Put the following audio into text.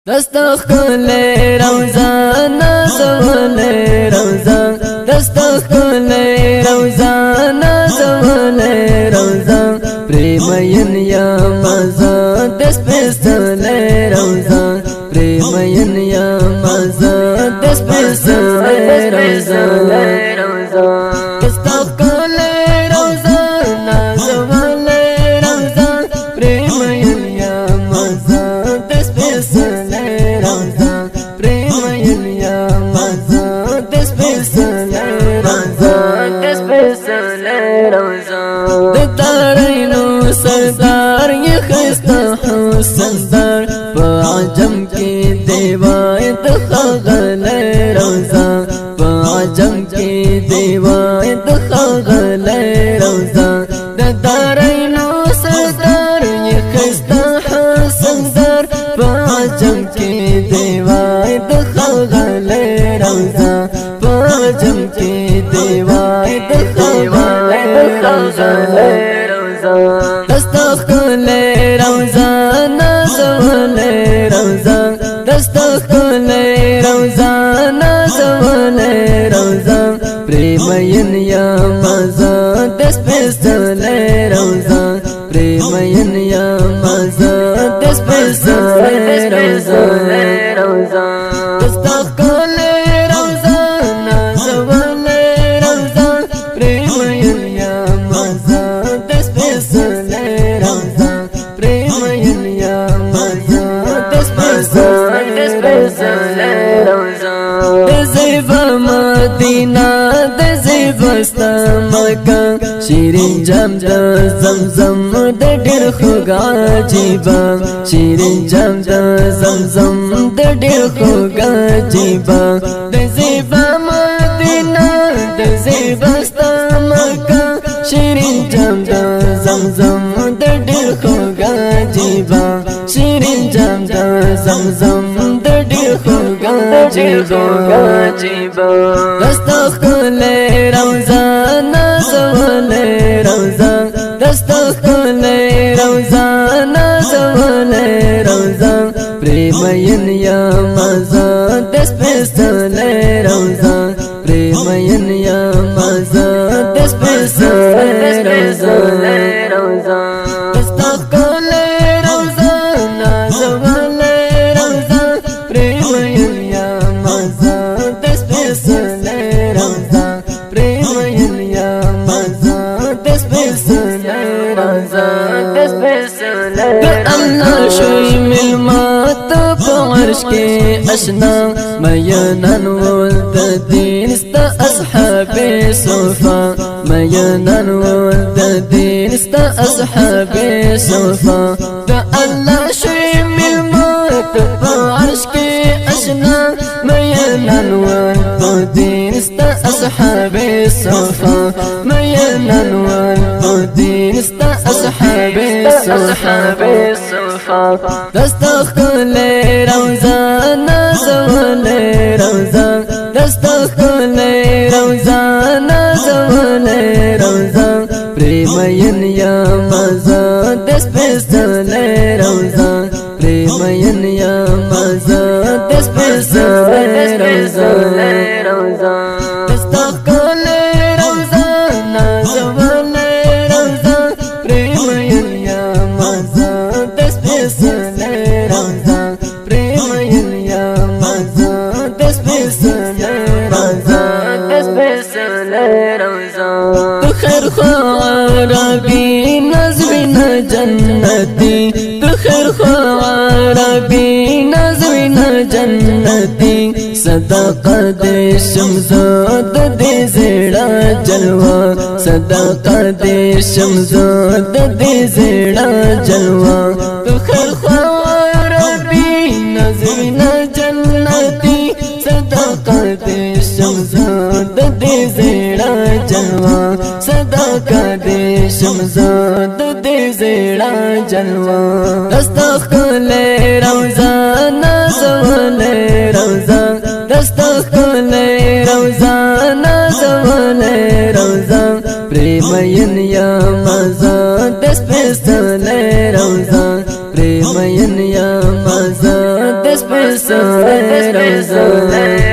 دستخل روزان زول روزان دستخل روزان زول روزان پریمین یا مزا دست پسل روزان پریمین یا مزا دست پسل روزان دستخل روزان زول روزان پریمین یا مزا دست پسل سردار یہ خستہ حسندار پاجم کی دیوائت خغل روزہ پاجم کی دیوائت خغل روزہ دارینو سردار یہ خستہ حسندار پاجم کی دیوائت خغل روزہ پاجم کی دیوائت خغل روزہ دستخل روزان زول روزان دستخل روزان زول روزان پریمین یا مزا دست پسل روزان پریمین یا مزا دست پسل روزان دستخل روزان زول روزان پریمین یا مزا مدینہ دزیبستا مکہ شیرین جام دا زمزم دا ډیر خوږ عجیبا شیرین جام دا زمزم دا ډیر خوږ عجیبا دزیبا مدینہ دزیبستا مکہ شیرین جام دا زمزم دا ډیر خوږ عجیبا شیرین جام دا زمزم دا ډیر خوږ عجیبا دستخل روزان زول روزان دستخل روزان زول روزان پریمین یا مزا دست پسل روزان پریمین یا مزا دست پسل روزان دستخل روزان زول روزان پریمین یا مزا دست پسل روزان پریمین یا مزا دست پسل روزان دست پسل اللہ شوی ملمات پعرش کے اشنا میانان ولد دین است اصحاب صفا میانان ولد دین است اصحاب صفا اللہ شوی ملمات پعرش کے اشنا میانان ولد دین است اصحاب صفا میانان ولد دین است اصحاب صفا دستخل روزان زول روزان دستخل روزان زول روزان پریمین یا مزا دست پسل روزان پریمین یا مزا دست پسل روزان دستخل روزان زول روزان پریمین یا مزا دست پسل روزان پریمین یا مزا دست پسل روزان تو خیر خواه عربی نظرین جنتی تو خیر خواه عربی نظرین جنتی صداقت شمزاد دی زیڑا جلوہ صداقت شمزاد دی زیڑا جلوہ تو خیر خواه عربی نظرین جنتی صداقت شمزاد دی زیڑا جلوہ صداقت شمزاد دی زیڑا جلوہ دستخل روزان زول روزان دستخل روزان زول روزان پریمین یا مزا دست پسل روزان پریمین یا مزا دست سپیڅلی روزه